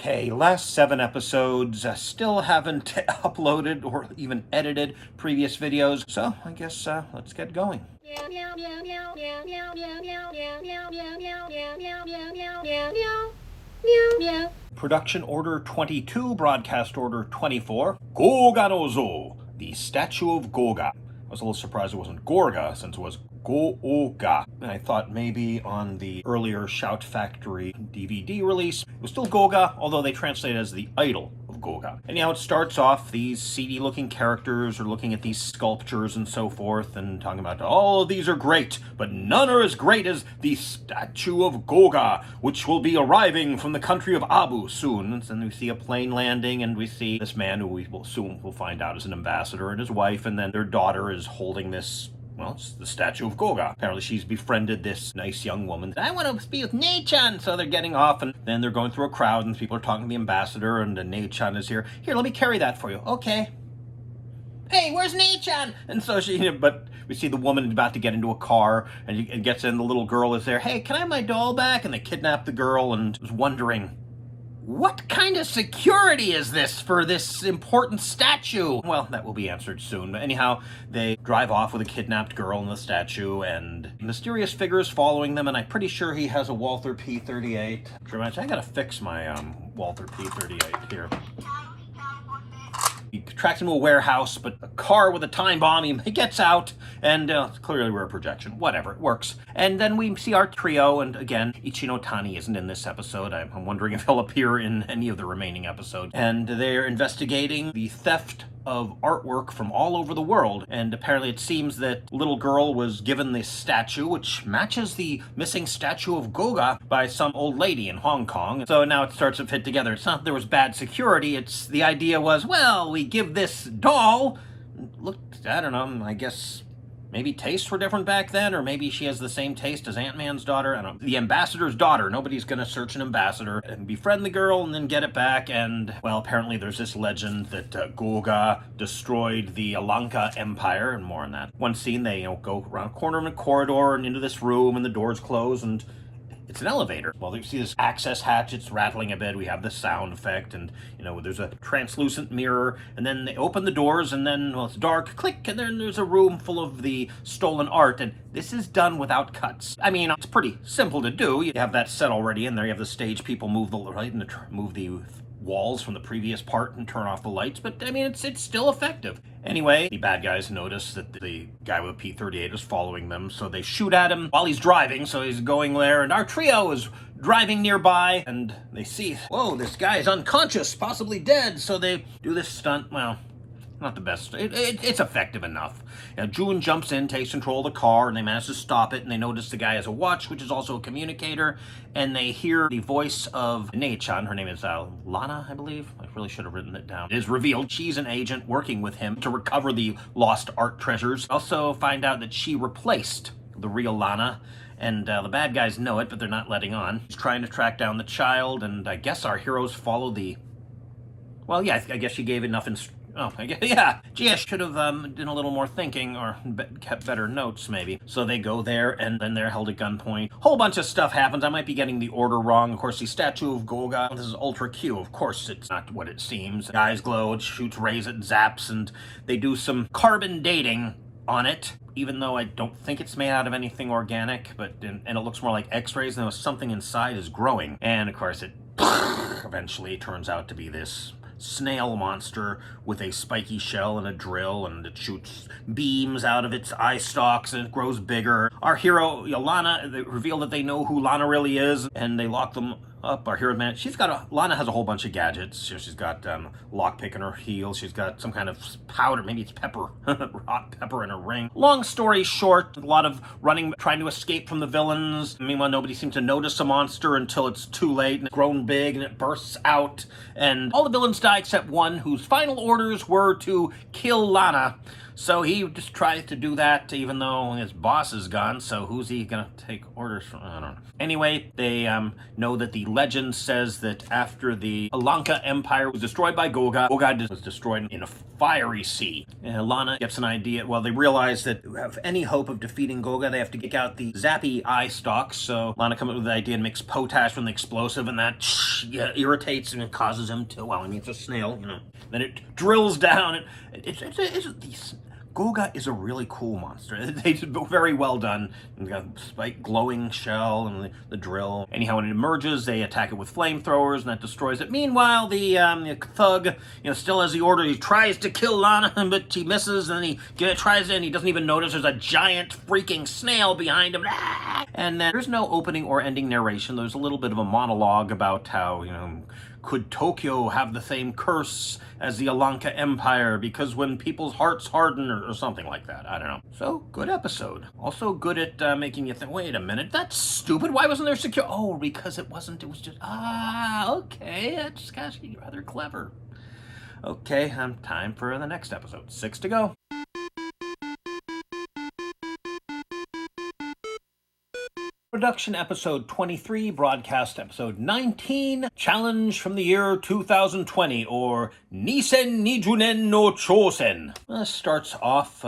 Okay, last 7 episodes, still haven't uploaded or even edited previous videos, so I guess let's get going. Production Order 22, Broadcast Order 24, Goga no Zo, the Statue of Goga. I was a little surprised it wasn't Gorga, since it was Goga. And I thought maybe on the earlier Shout Factory DVD release, it was still Goga, although they translate it as the idol of Goga. Anyhow, it starts off, these seedy-looking characters are looking at these sculptures and so forth, and talking about, all of these are great, but none are as great as the Statue of Goga, which will be arriving from the country of Abu soon. And then we see a plane landing, and we see this man who we will soon will find out is an ambassador, and his wife, and then their daughter is holding this, well, it's the Statue of Goga. Apparently she's befriended this nice young woman. I want to be with Nei-chan! So they're getting off, and then they're going through a crowd, and people are talking to the ambassador, and Nei-chan is here. Here, let me carry that for you. Okay. Hey, where's Nei-chan? And so but we see the woman about to get into a car, and gets in, the little girl is there. Hey, can I have my doll back? And they kidnap the girl, and was wondering, what kind of security is this for this important statue? Well, that will be answered soon. But anyhow, they drive off with a kidnapped girl and the statue, and mysterious figures following them, and I'm pretty sure he has a Walther P-38. I gotta fix my Walther P-38 here. He tracks into a warehouse, but a car with a time bomb, he gets out, and clearly we're a projection. Whatever, it works. And then we see our trio, and again, Ichino Tani isn't in this episode. I'm wondering if he'll appear in any of the remaining episodes. And they're investigating the theft of artwork from all over the world, and apparently it seems that little girl was given this statue, which matches the missing statue of Goga by some old lady in Hong Kong. So now it starts to fit together. It's not that there was bad security, it's the idea was, well, we give this doll, look, I don't know, I guess maybe tastes were different back then, or maybe she has the same taste as Ant-Man's daughter. I don't know. The ambassador's daughter. Nobody's going to search an ambassador and befriend the girl and then get it back. And, well, apparently there's this legend that Goga destroyed the Alanka Empire, and more on that. One scene, they go around a corner of a corridor and into this room, and the doors close, and it's an elevator. Well, you see this access hatch, it's rattling a bit, we have the sound effect, and, there's a translucent mirror, and then they open the doors, and then, well, it's dark, click, and then there's a room full of the stolen art, and this is done without cuts. I mean, it's pretty simple to do. You have that set already in there, you have the stage people move the light and move the walls from the previous part and turn off the lights, but I mean, it's still effective. Anyway, the bad guys notice that the guy with a P-38 is following them, so they shoot at him while he's driving, so he's going there, and our trio is driving nearby, and they see, whoa, this guy is unconscious, possibly dead, so they do this stunt. Well, not the best. It's effective enough. June jumps in, takes control of the car, and they manage to stop it, and they notice the guy has a watch, which is also a communicator, and they hear the voice of Nei-chan. Her name is Lana, I believe. I really should have written it down. It is revealed she's an agent working with him to recover the lost art treasures. Also find out that she replaced the real Lana, and the bad guys know it, but they're not letting on. She's trying to track down the child, and I guess our heroes follow the... Well, yeah, I guess she gave enough Oh, I guess, yeah. Gee, I should have done a little more thinking, or kept better notes, maybe. So they go there, and then they're held at gunpoint. Whole bunch of stuff happens. I might be getting the order wrong. Of course, the Statue of Goga, this is Ultra Q. Of course, it's not what it seems. The eyes glow, it shoots rays, it zaps, and they do some carbon dating on it, even though I don't think it's made out of anything organic, and it looks more like x-rays, and something inside is growing. And, of course, it eventually turns out to be this snail monster with a spiky shell and a drill, and it shoots beams out of its eye stalks, and it grows bigger. Our hero, Lana, they reveal that they know who Lana really is, and they lock them up. Our hero, man, Lana has a whole bunch of gadgets. She's got lockpick in her heel. She's got some kind of powder, maybe it's pepper, hot pepper in her ring. Long story short, a lot of running, trying to escape from the villains. Meanwhile, nobody seems to notice a monster until it's too late, and it's grown big, and it bursts out, and all the villains die except one, whose final orders were to kill Lana. So he just tries to do that, even though his boss is gone, so who's he gonna take orders from? I don't know. Anyway, they know that the legend says that after the Alanka Empire was destroyed by Goga, Goga was destroyed in a fiery sea. And Lana gets an idea. Well, they realize that to have any hope of defeating Goga, they have to get out the zappy eye stalks. So Lana comes up with the idea and makes potash from the explosive, and that irritates and it causes him to, well, I mean, it's a snail, you know. Then it drills down. Goga is a really cool monster. They did very well done. You've got the spike glowing shell and the drill. Anyhow, when it emerges, they attack it with flamethrowers, and that destroys it. Meanwhile, the thug, still has the order. He tries to kill Lana, but he misses, and then he tries it, and he doesn't even notice there's a giant freaking snail behind him. And there's no opening or ending narration. There's a little bit of a monologue about how, could Tokyo have the same curse as the Alanka Empire because when people's hearts harden or something like that. I don't know. So, good episode. Also good at making you think, wait a minute, that's stupid. Why wasn't there secure? Oh, because it was just, okay. That's actually rather clever. Okay, time for the next episode. 6 to go. Production episode 23, broadcast episode 19, challenge from the year 2020, or Nisen Nijunen no Chosen. Starts off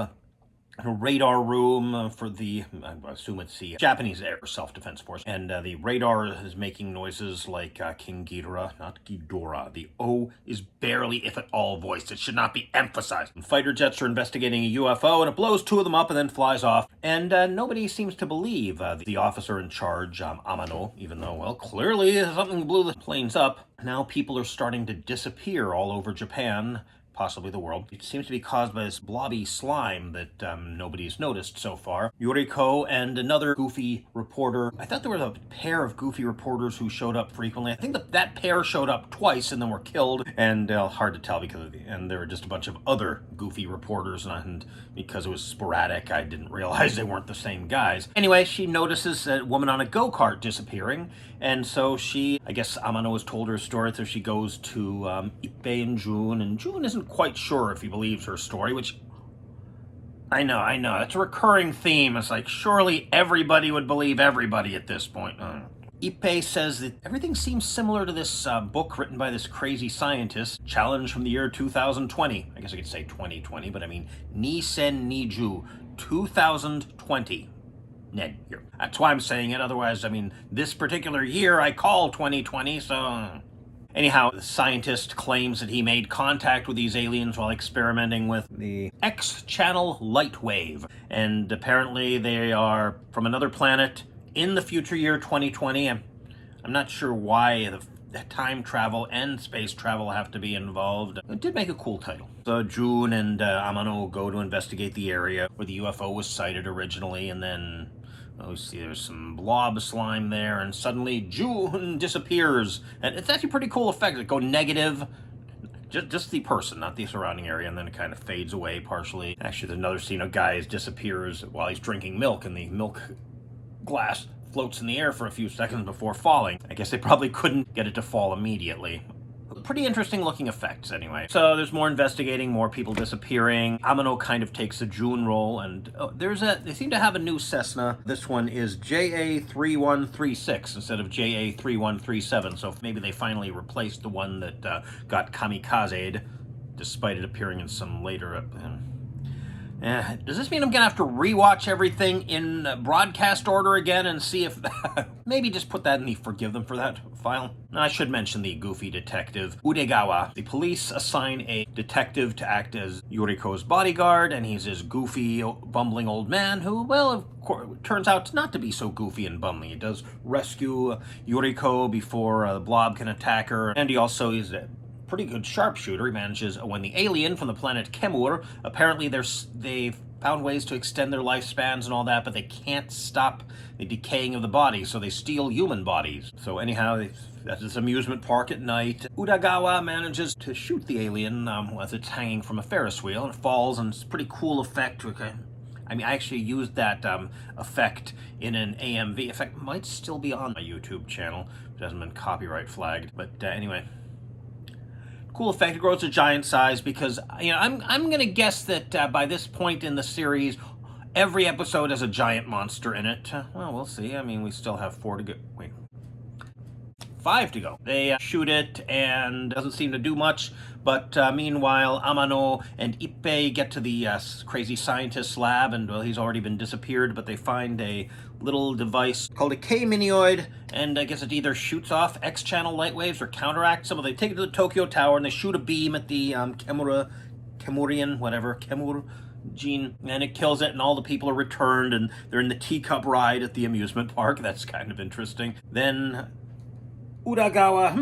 in a radar room for the, I assume it's the Japanese Air Self-Defense Force, and the radar is making noises like King Ghidorah, not Ghidorah. The O is barely, if at all, voiced. It should not be emphasized. And fighter jets are investigating a UFO, and it blows 2 of them up and then flies off. And nobody seems to believe the officer in charge, Amano, even though, well, clearly something blew the planes up. Now people are starting to disappear all over Japan, possibly the world. It seems to be caused by this blobby slime that nobody's noticed so far. Yuriko and another goofy reporter. I thought there was a pair of goofy reporters who showed up frequently. I think that pair showed up twice and then were killed. And hard to tell because and there were just a bunch of other goofy reporters, and because it was sporadic, I didn't realize they weren't the same guys. Anyway, she notices a woman on a go-kart disappearing, and so I guess Amano has told her story, so she goes to Ippei and June isn't quite sure if he believes her story, which I know, it's a recurring theme. It's like, surely everybody would believe everybody at this point. Ippei says that everything seems similar to this book written by this crazy scientist, challenge from the year 2020. I guess I could say 2020, but I mean Nisen Niju 2020. Ned here. That's why I'm saying it. Otherwise, I mean, this particular year I call 2020, so... Anyhow, the scientist claims that he made contact with these aliens while experimenting with the X-channel light wave. And apparently they are from another planet in the future year 2020. I'm not sure why the time travel and space travel have to be involved. It did make a cool title. So June and Amano go to investigate the area where the UFO was sighted originally, and then... Oh, see, there's some blob slime there, and suddenly June disappears. And it's actually a pretty cool effect. It go negative, just the person, not the surrounding area, and then it kind of fades away partially. Actually, there's another scene of guy disappears while he's drinking milk, and the milk glass floats in the air for a few seconds before falling. I guess they probably couldn't get it to fall immediately. Pretty interesting looking effects anyway. So there's more investigating, more people disappearing. Amano kind of takes a June role, and they seem to have a new Cessna. This one is JA3136 instead of JA3137, so maybe they finally replaced the one that got kamikazed, despite it appearing in some later... does this mean I'm gonna have to rewatch everything in broadcast order again and see if... maybe just put that in the forgive them for that file? I should mention the goofy detective, Udegawa. The police assign a detective to act as Yuriko's bodyguard, and he's this goofy, bumbling old man who, well, of course, turns out not to be so goofy and bumbling. He does rescue Yuriko before the blob can attack her, and he also is a pretty good sharpshooter. He manages, when the alien from the planet Kemur, apparently they've found ways to extend their lifespans and all that, but they can't stop the decaying of the body, so they steal human bodies. So anyhow, at this amusement park at night, Udagawa manages to shoot the alien as it's hanging from a Ferris wheel, and it falls, and it's a pretty cool effect. Okay. I mean, I actually used that effect in an AMV. In fact, it might still be on my YouTube channel. It hasn't been copyright flagged, but anyway. Cool effect. It grows to giant size because, I'm going to guess that by this point in the series, every episode has a giant monster in it. Well, we'll see. I mean, we still have 4 to go. Wait. 5 to go. They shoot it and doesn't seem to do much, but meanwhile Amano and Ippei get to the crazy scientist's lab, and well, he's already been disappeared, but they find a little device called a K-Minioid, and I guess it either shoots off X-channel light waves or counteracts some of them. They take it to the Tokyo Tower and they shoot a beam at the Kemur gene, and it kills it, and all the people are returned, and they're in the teacup ride at the amusement park. That's kind of interesting. Then Uragawa,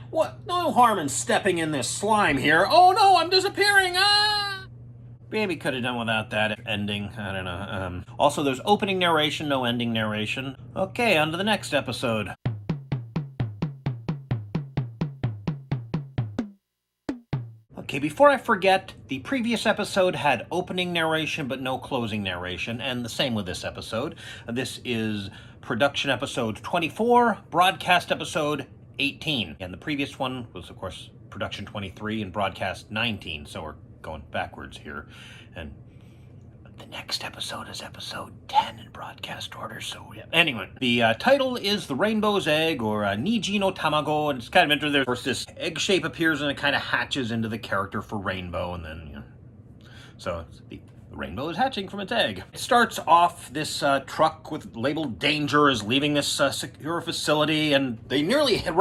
what? No harm in stepping in this slime here. Oh no, I'm disappearing, Maybe could have done without that ending. I don't know. Also, there's opening narration, no ending narration. Okay, on to the next episode. Okay, before I forget, the previous episode had opening narration but no closing narration, and the same with this episode. This is production episode 24, broadcast episode 18. And the previous one was, of course, production 23 and broadcast 19, so we're going backwards here. And the next episode is episode 10 in broadcast order, so yeah. Anyway, the title is The Rainbow's Egg, or Niji no Tamago, and it's kind of interesting. First, this egg shape appears and it kind of hatches into the character for Rainbow, and then, you know, so the rainbow is hatching from its egg. It starts off, this truck with labeled danger is leaving this secure facility, and they nearly hit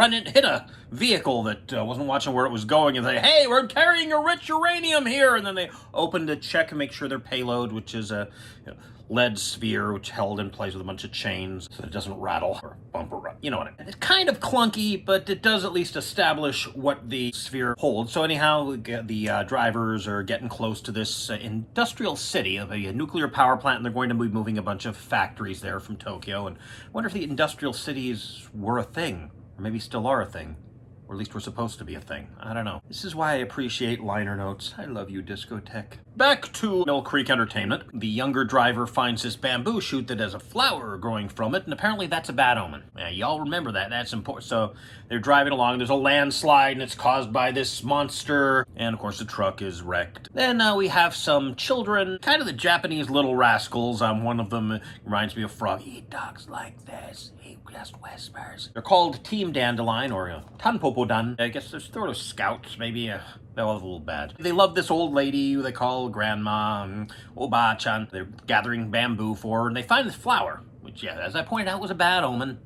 a vehicle that wasn't watching where it was going, and they, hey, we're carrying a rich uranium here, and then they open to check and make sure their payload, which is a lead sphere, which held in place with a bunch of chains so that it doesn't rattle or bump around. You know what I mean? It's kind of clunky, but it does at least establish what the sphere holds. So anyhow, the drivers are getting close to this industrial city of a nuclear power plant, and they're going to be moving a bunch of factories there from Tokyo. And I wonder if the industrial cities were a thing, or maybe still are a thing. Or at least we're supposed to be a thing. I don't know. This is why I appreciate liner notes. I love you, Discotheque. Back to Mill Creek Entertainment. The younger driver finds this bamboo shoot that has a flower growing from it, and apparently that's a bad omen. Yeah, y'all remember that. That's important. So they're driving along. There's a landslide, and it's caused by this monster. And, of course, the truck is wrecked. Then we have some children, kind of the Japanese little rascals. One of them reminds me of Frog. Eat dogs like this. He just whispers. They're called Team Dandelion, or Tanpopo-dan. I guess they're sort of scouts, maybe. They're all a little bad. They love this old lady who they call Grandma, Oba-chan. They're gathering bamboo for her, and they find this flower, which, yeah, as I pointed out, was a bad omen.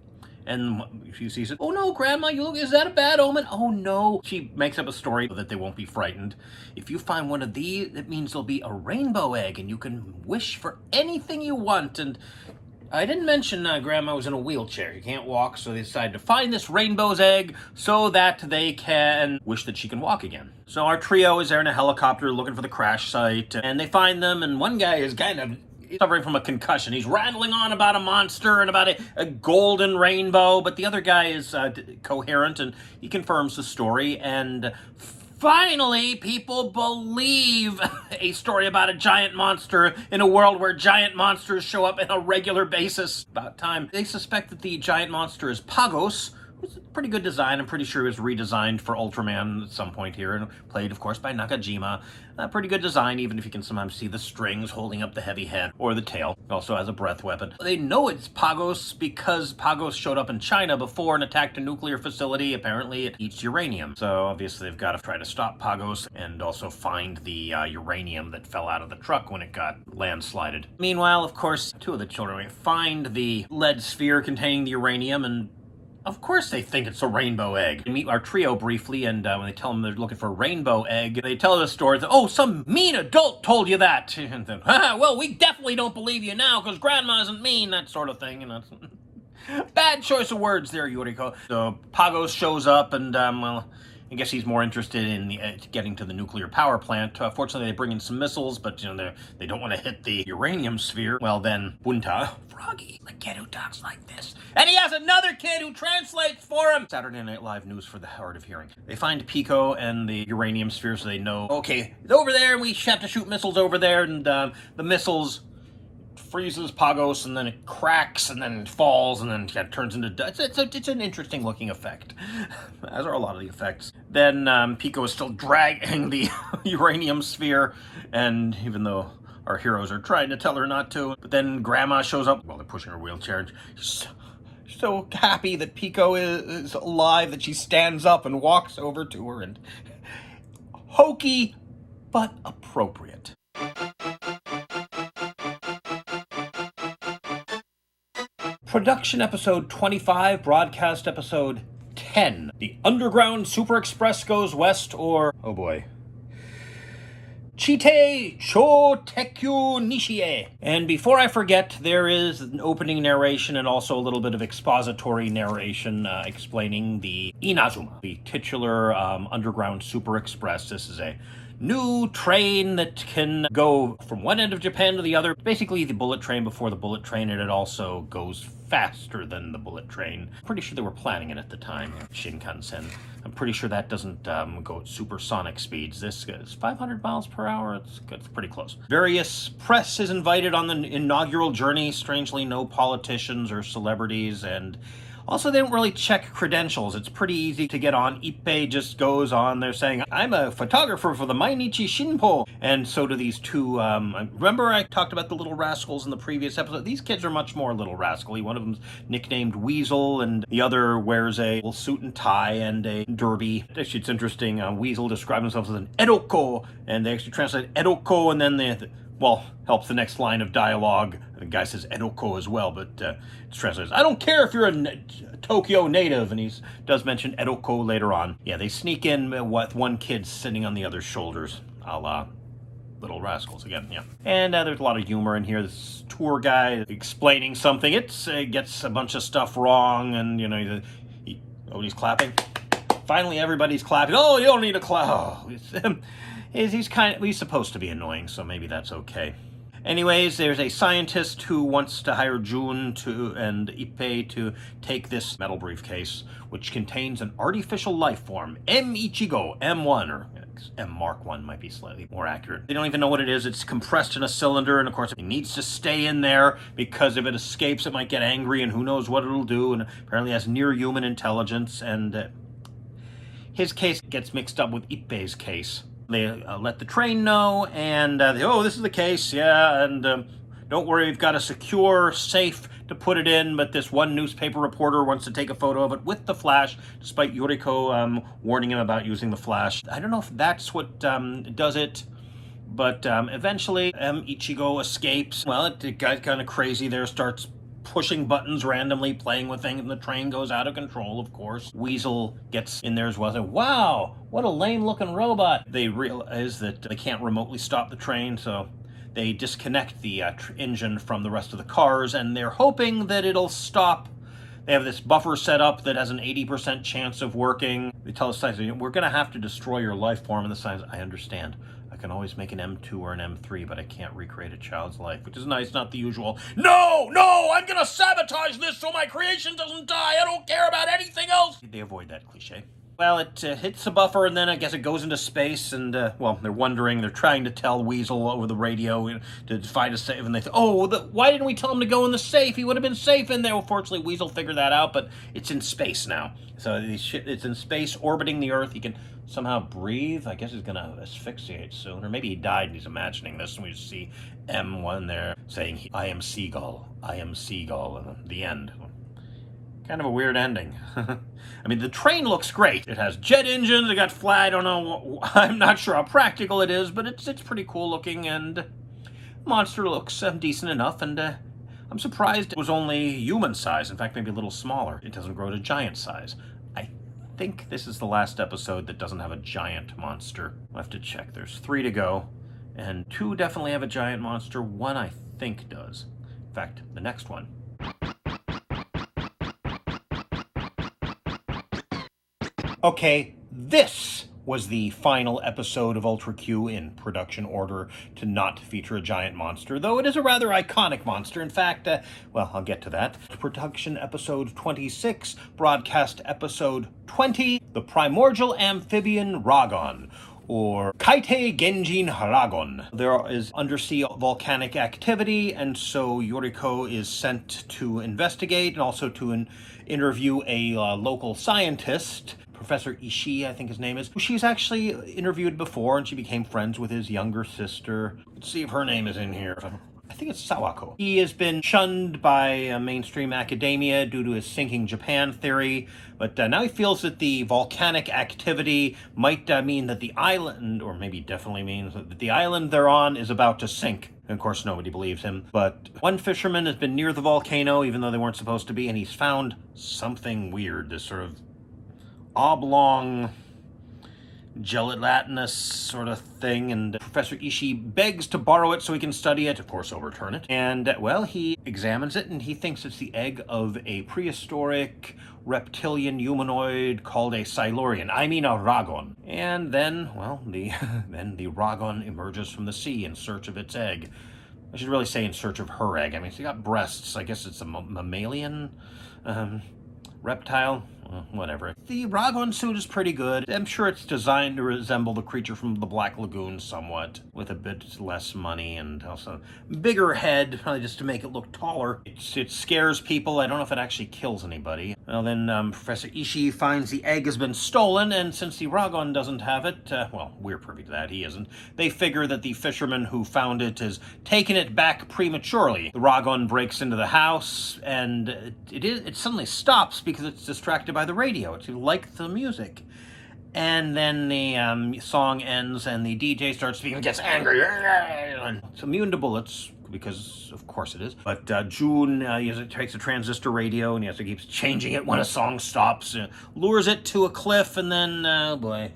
And she sees it. Oh no, Grandma, you look, is that a bad omen? Oh no. She makes up a story that they won't be frightened. If you find one of these, it means there'll be a rainbow egg, and you can wish for anything you want. And I didn't mention Grandma was in a wheelchair. You can't walk, so they decide to find this rainbow's egg so that they can wish that she can walk again. So our trio is there in a helicopter looking for the crash site, and they find them, and one guy is kind of suffering from a concussion. He's rattling on about a monster and about a golden rainbow, but the other guy is coherent, and he confirms the story, and finally, people believe a story about a giant monster in a world where giant monsters show up on a regular basis. About time. They suspect that the giant monster is Pagos, who's a pretty good design. I'm pretty sure it was redesigned for Ultraman at some point here, and played, of course, by Nakajima. Pretty good design, even if you can sometimes see the strings holding up the heavy head or the tail. It also has a breath weapon. They know it's Pagos because Pagos showed up in China before and attacked a nuclear facility. Apparently, it eats uranium. So obviously, they've got to try to stop Pagos and also find the uranium that fell out of the truck when it got landslided. Meanwhile, of course, two of the children find the lead sphere containing the uranium, and of course they think it's a rainbow egg. We meet our trio briefly, and when they tell them they're looking for a rainbow egg, they tell the story that, oh, some mean adult told you that. And then, well, we definitely don't believe you now because Grandma isn't mean, that sort of thing. And that's bad choice of words there, Yuriko. So Pagos shows up, and, well, I guess he's more interested in getting to the nuclear power plant. Fortunately, they bring in some missiles, but they don't want to hit the uranium sphere. Well, then Bunta, Froggy, the kid who talks like this, and he has another kid who translates for him. Saturday Night Live news for the hard of hearing. They find Pico and the uranium sphere, so they know, okay, it's over there, and we have to shoot missiles over there, and the missiles freezes Pagos, and then it cracks, and then it falls, and then it turns into dust. It's an interesting looking effect, as are a lot of the effects. Then Pico is still dragging the uranium sphere, and even though our heroes are trying to tell her not to, but then Grandma shows up while they're pushing her wheelchair, and so happy that Pico is alive that she stands up and walks over to her, and hokey but appropriate. Production episode 25, broadcast episode 10. The Underground Super Express goes west, or, oh boy, Chite Cho Tekyu Nishie. And before I forget, there is an opening narration and also a little bit of expository narration explaining the Inazuma, the titular Underground Super Express. This is a new train that can go from one end of Japan to the other. Basically the bullet train before the bullet train, and it also goes faster than the bullet train. Pretty sure they were planning it at the time, Shinkansen. I'm pretty sure that doesn't go at supersonic speeds. This is 500 miles per hour. It's pretty close. Various press is invited on the inaugural journey. Strangely, no politicians or celebrities, and also, they don't really check credentials. It's pretty easy to get on. Ippei just goes on there saying, I'm a photographer for the Mainichi Shinpo. And so do these two. Remember I talked about the Little Rascals in the previous episode? These kids are much more Little Rascal-y. One of them's nicknamed Weasel, and the other wears a little suit and tie and a derby. Actually, it's interesting. Weasel describes himself as an Edoko, and they actually translate Edoko, and then helps the next line of dialogue. The guy says Edoko as well, but it's translated as, I don't care if you're a Tokyo native, and he does mention Edoko later on. Yeah, they sneak in with one kid sitting on the other's shoulders, a la Little Rascals again, yeah. And there's a lot of humor in here. This tour guy explaining something. It gets a bunch of stuff wrong, and, he's clapping. Finally, everybody's clapping. Oh, you don't need to clap. Oh, he's supposed to be annoying, so maybe that's okay. Anyways, there's a scientist who wants to hire Jun and Ippei to take this metal briefcase, which contains an artificial life form, M Ichigo, M1, or M Mark 1 might be slightly more accurate. They don't even know what it is. It's compressed in a cylinder, and of course it needs to stay in there, because if it escapes, it might get angry, and who knows what it'll do, and apparently has near-human intelligence, and his case gets mixed up with Ippei's case. They let the train know, and this is the case, yeah, and don't worry, we've got a secure safe to put it in, but this one newspaper reporter wants to take a photo of it with the flash, despite Yoriko warning him about using the flash. I don't know if that's what does it, but eventually Ichigo escapes. Well, it got kind of crazy there, starts pushing buttons randomly, playing with things, and the train goes out of control, of course. Weasel gets in there as well. Wow, what a lame-looking robot. They realize that they can't remotely stop the train, so they disconnect the engine from the rest of the cars, and they're hoping that it'll stop. They have this buffer set up that has an 80% chance of working. They tell the scientist, we're going to have to destroy your life form, and the scientist, I understand. I can always make an M2 or an M3, but I can't recreate a child's life, which is nice, not the usual, no, I'm going to sabotage this so my creation doesn't die. I don't care about anything else. They avoid that cliche. Well, it hits the buffer, and then I guess it goes into space, and, they're wondering, they're trying to tell Weasel over the radio to find a safe, and they think, why didn't we tell him to go in the safe? He would have been safe in there. Well, fortunately, Weasel figured that out, but it's in space now. So it's in space, orbiting the Earth. He can somehow breathe. I guess he's going to asphyxiate soon, or maybe he died and he's imagining this, and we just see M1 there saying, I am Seagull, and the end. Kind of a weird ending. I mean, the train looks great. It has jet engines, it got fly, I don't know, I'm not sure how practical it is, but it's pretty cool looking, and monster looks decent enough, and I'm surprised it was only human size. In fact, maybe a little smaller. It doesn't grow to giant size. I think this is the last episode that doesn't have a giant monster. I'll have to check. There's 3 to go, and 2 definitely have a giant monster. 1 I think does. In fact, the next one. Okay, this was the final episode of Ultra Q in production order to not feature a giant monster, though it is a rather iconic monster. In fact, I'll get to that. Production episode 26, broadcast episode 20, the Primordial Amphibian Ragon, or Kaite Genjin Ragon. There is undersea volcanic activity, and so Yoriko is sent to investigate and also to interview a local scientist, Professor Ishii, I think his name is, who she's actually interviewed before, and she became friends with his younger sister. Let's see if her name is in here. I think it's Sawako. He has been shunned by mainstream academia due to his sinking Japan theory, but now he feels that the volcanic activity might mean that the island, or maybe definitely means that the island they're on is about to sink. And of course, nobody believes him. But one fisherman has been near the volcano, even though they weren't supposed to be, and he's found something weird, this sort of oblong gelatinous sort of thing, and Professor Ishii begs to borrow it so he can study it, of course overturn it, and well, he examines it and he thinks it's the egg of a prehistoric reptilian humanoid called a Silurian, I mean a Ragon. And then, well, then the Ragon emerges from the sea in search of its egg. I should really say in search of her egg. I mean, she got breasts. I guess it's a mammalian reptile. Whatever. The Ragon suit is pretty good. I'm sure it's designed to resemble the creature from the Black Lagoon somewhat, with a bit less money and also bigger head, probably just to make it look taller. It scares people. I don't know if it actually kills anybody. Well, then Professor Ishii finds the egg has been stolen, and since the Ragon doesn't have it, well, we're privy to that, he isn't. They figure that the fisherman who found it has taken it back prematurely. The Ragon breaks into the house, and it suddenly stops because it's distracted by the radio. It's like the music. And then the song ends and the DJ starts speaking, gets angry. It's immune to bullets, because of course it is. But June takes a transistor radio and he has to keep changing it when a song stops, lures it to a cliff, and then, oh boy,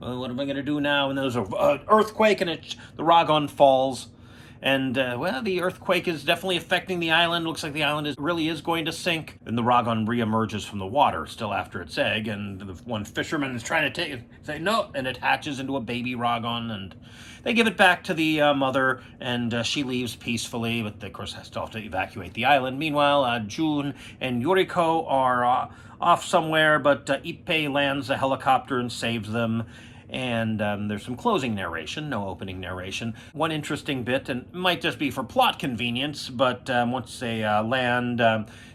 what am I going to do now? And there's an earthquake and the Ragon falls. And, well, the earthquake is definitely affecting the island. Looks like the island really is going to sink. And the Ragon reemerges from the water, still after its egg. And the one fisherman is trying to take it, say no, and it hatches into a baby Ragon. And they give it back to the mother, and she leaves peacefully, but of course still have to evacuate the island. Meanwhile, Jun and Yoriko are off somewhere, but Ippei lands a helicopter and saves them. And there's some closing narration, no opening narration. One interesting bit, and it might just be for plot convenience, but once they land,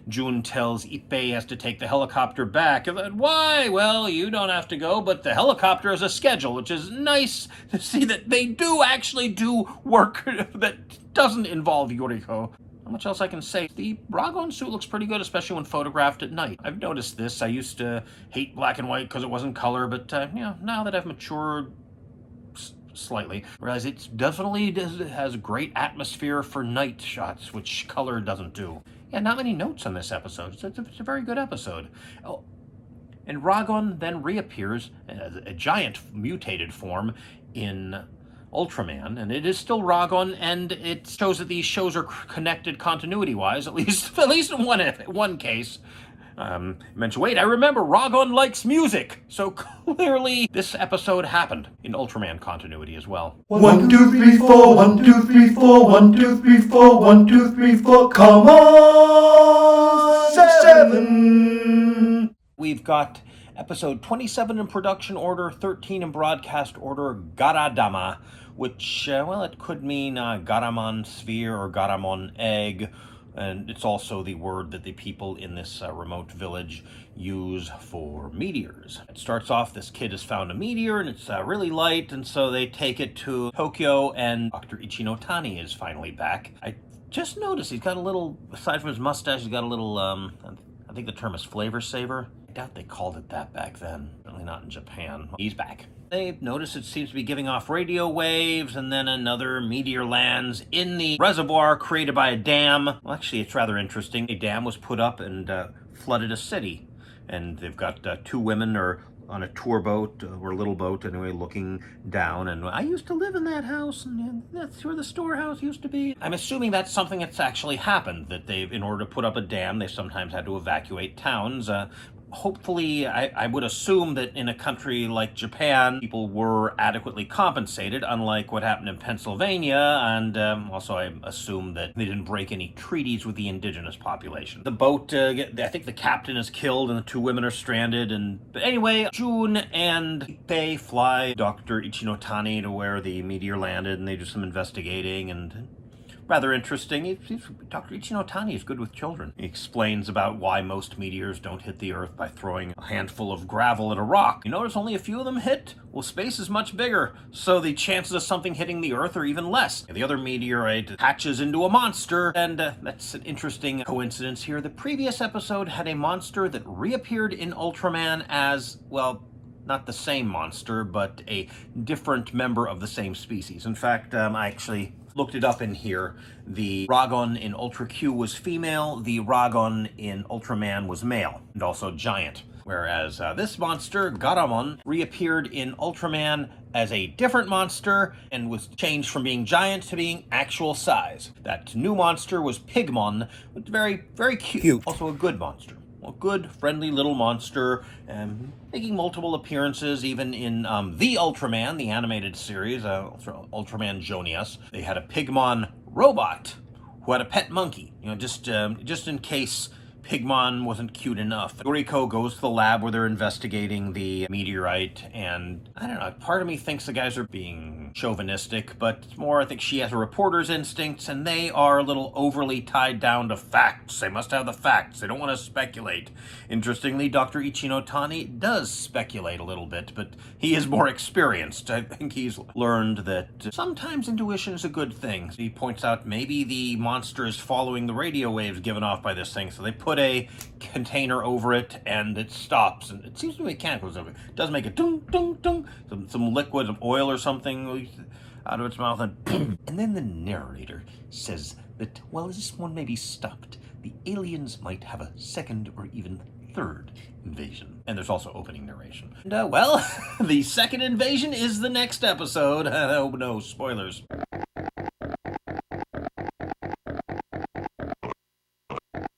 Jun tells Ippei he has to take the helicopter back. And why? Well, you don't have to go, but the helicopter has a schedule, which is nice to see that they do actually do work that doesn't involve Yoriko. How much else I can say? The Ragon suit looks pretty good, especially when photographed at night. I've noticed this. I used to hate black and white because it wasn't color, but now that I've matured slightly, I realize it definitely has a great atmosphere for night shots, which color doesn't do. Yeah, not many notes on this episode. It's a very good episode. Oh, and Ragon then reappears as a giant mutated form in Ultraman, and it is still Ragon, and it shows that these shows are connected continuity-wise, at least in one case. Mention, wait, I remember Ragon likes music, so clearly this episode happened in Ultraman continuity as well. 1, 2, 3, 4, 1, 2, 3, 4, 1, 2, 3, 4, 1, 2, 3, 4, come on, 7! We've got episode 27 in production order, 13 in broadcast order, Garadama, which, well, it could mean Garamon sphere or Garamon egg, and it's also the word that the people in this remote village use for meteors. It starts off, this kid has found a meteor, and it's really light, and so they take it to Tokyo, and Dr. Ichinotani is finally back. I just noticed he's got a little, aside from his mustache, he's got a little, I think the term is flavor saver. I doubt they called it that back then. Certainly not in Japan. He's back. They've noticed it seems to be giving off radio waves, and then another meteor lands in the reservoir created by a dam. Well, actually, it's rather interesting. A dam was put up and flooded a city. And they've got two women on a tour boat, or a little boat anyway, looking down. And I used to live in that house, and that's where the storehouse used to be. I'm assuming that's something that's actually happened, that they've, in order to put up a dam, they sometimes had to evacuate towns. Hopefully, I would assume that in a country like Japan, people were adequately compensated, unlike what happened in Pennsylvania, and also I assume that they didn't break any treaties with the indigenous population. The boat, I think the captain is killed and the two women are stranded, but anyway, Jun and Ippei fly Dr. Ichinotani to where the meteor landed, and they do some investigating, and rather interesting. Dr. Ichinotani is good with children. He explains about why most meteors don't hit the Earth by throwing a handful of gravel at a rock. You notice only a few of them hit? Well, space is much bigger, so the chances of something hitting the Earth are even less. The other meteorite hatches into a monster, and that's an interesting coincidence here. The previous episode had a monster that reappeared in Ultraman as, well, not the same monster, but a different member of the same species. In fact, I actually looked it up in here. The Ragon in Ultra Q was female, the Ragon in Ultraman was male, and also giant. Whereas this monster, Garamon, reappeared in Ultraman as a different monster and was changed from being giant to being actual size. That new monster was Pigmon, which very, very cute. Also a good monster. A good, friendly little monster, making multiple appearances even in the Ultraman, the animated series, Ultraman Jonius. They had a Pigmon robot who had a pet monkey, just in case Pigmon wasn't cute enough. Yuriko goes to the lab where they're investigating the meteorite, and I don't know, part of me thinks the guys are being chauvinistic, but more I think she has a reporter's instincts, and they are a little overly tied down to facts. They must have the facts. They don't want to speculate. Interestingly, Dr. Ichinotani does speculate a little bit, but he is more experienced. I think he's learned that sometimes intuition is a good thing. He points out maybe the monster is following the radio waves given off by this thing, so they put a container over it and it stops, and it seems to be mechanical. It does make a dung dung dung, some liquid, some oil or something out of its mouth, and and then the narrator says that while this one may be stopped, the aliens might have a second or even third invasion. And there's also opening narration. And well, the second invasion is the next episode. Oh no, spoilers.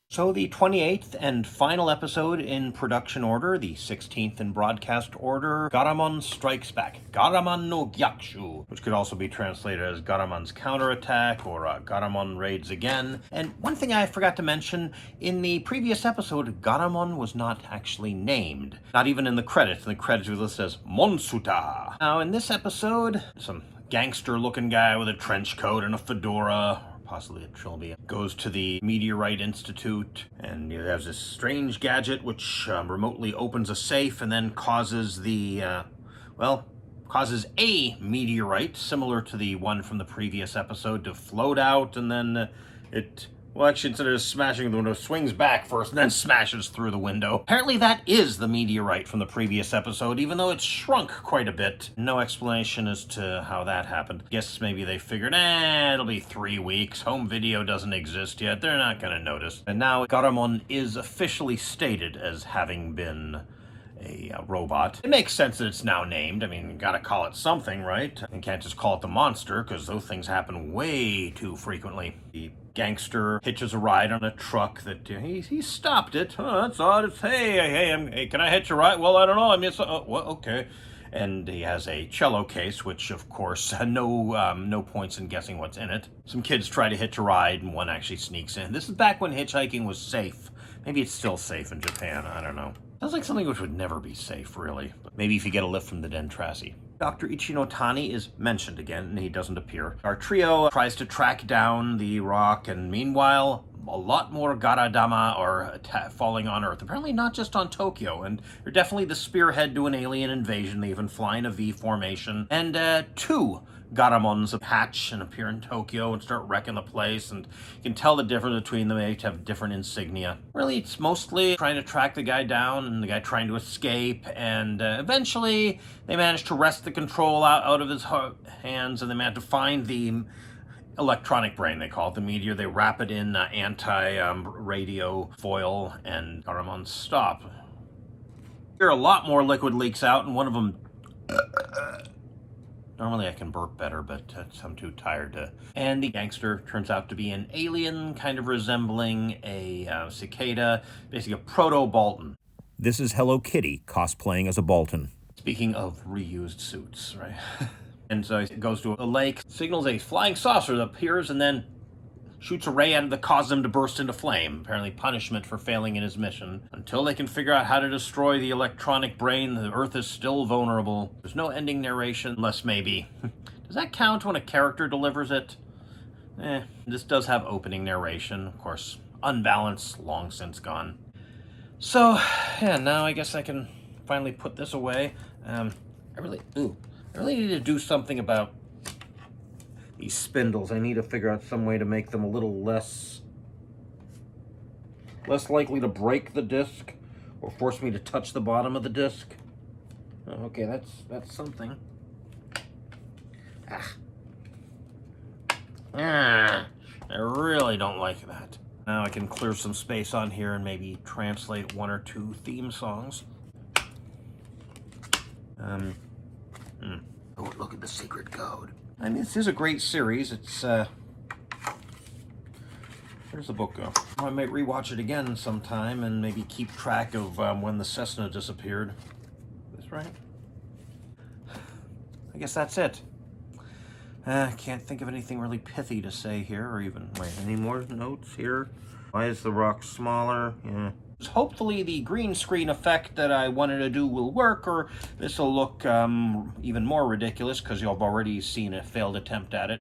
So the 28th and final episode in production order, the 16th in broadcast order, Garamon Strikes Back. Garamon no Gyakushu, which could also be translated as Garamon's Counterattack or Garamon Raids Again. And one thing I forgot to mention, in the previous episode, Garamon was not actually named. Not even in the credits. In the credits it was listed as Monsuta. Now in this episode, some gangster-looking guy with a trench coat and a fedora, possibly a trilby, goes to the Meteorite Institute, and he has this strange gadget which remotely opens a safe and then causes causes a meteorite, similar to the one from the previous episode, to float out, and then actually, instead of smashing the window, swings back first and then smashes through the window. Apparently that is the meteorite from the previous episode, even though it's shrunk quite a bit. No explanation as to how that happened. Guess maybe they figured, it'll be 3 weeks. Home video doesn't exist yet. They're not going to notice. And now Garamon is officially stated as having been a robot. It makes sense that it's now named. I mean, you gotta call it something, right? You can't just call it the monster, because those things happen way too frequently. The gangster hitches a ride on a truck that he stopped it. Oh, that's odd. It's, hey, can I hitch a ride? Well, I don't know. I mean, okay. And he has a cello case, which, of course, no points in guessing what's in it. Some kids try to hitch a ride, and one actually sneaks in. This is back when hitchhiking was safe. Maybe it's still safe in Japan. I don't know. Sounds like something which would never be safe, really. But maybe if you get a lift from the Dentrasi. Dr. Ichinotani is mentioned again, and he doesn't appear. Our trio tries to track down the rock, and meanwhile, a lot more Garadama are falling on Earth. Apparently not just on Tokyo, and they're definitely the spearhead to an alien invasion. They even fly in a V formation. And 2 Garamons hatch and appear in Tokyo and start wrecking the place, and you can tell the difference between them. They each have different insignia. Really, it's mostly trying to track the guy down and the guy trying to escape, and eventually they manage to wrest the control out of his hands, and they manage to find the electronic brain, they call it, the meteor. They wrap it in anti-radio foil, and Garamon stop. Here, a lot more liquid leaks out, and one of them... Normally I can burp better, but I'm too tired to. And the gangster turns out to be an alien, kind of resembling a cicada, basically a proto-Bolton. This is Hello Kitty cosplaying as a Bolton. Speaking of reused suits, right? And so he goes to a lake, signals a flying saucer that appears, and then shoots a ray at it that causes him to burst into flame. Apparently punishment for failing in his mission. Until they can figure out how to destroy the electronic brain, the Earth is still vulnerable. There's no ending narration, unless maybe... Does that count when a character delivers it? This does have opening narration, of course. Unbalanced, long since gone. So, yeah, now I guess I can finally put this away. I really need to do something about these spindles. I need to figure out some way to make them a little less likely to break the disc or force me to touch the bottom of the disc. Okay, that's something. I really don't like that. Now I can clear some space on here and maybe translate 1 or 2 theme songs. Oh, look at the secret code. I mean, this is a great series. It's, where's the book go? I might rewatch it again sometime and maybe keep track of when the Cessna disappeared. Is this right? I guess that's it. Can't think of anything really pithy to say here, or even, wait, any more notes here? Why is the rock smaller? Yeah. Hopefully the green screen effect that I wanted to do will work, or this will look even more ridiculous because you've already seen a failed attempt at it.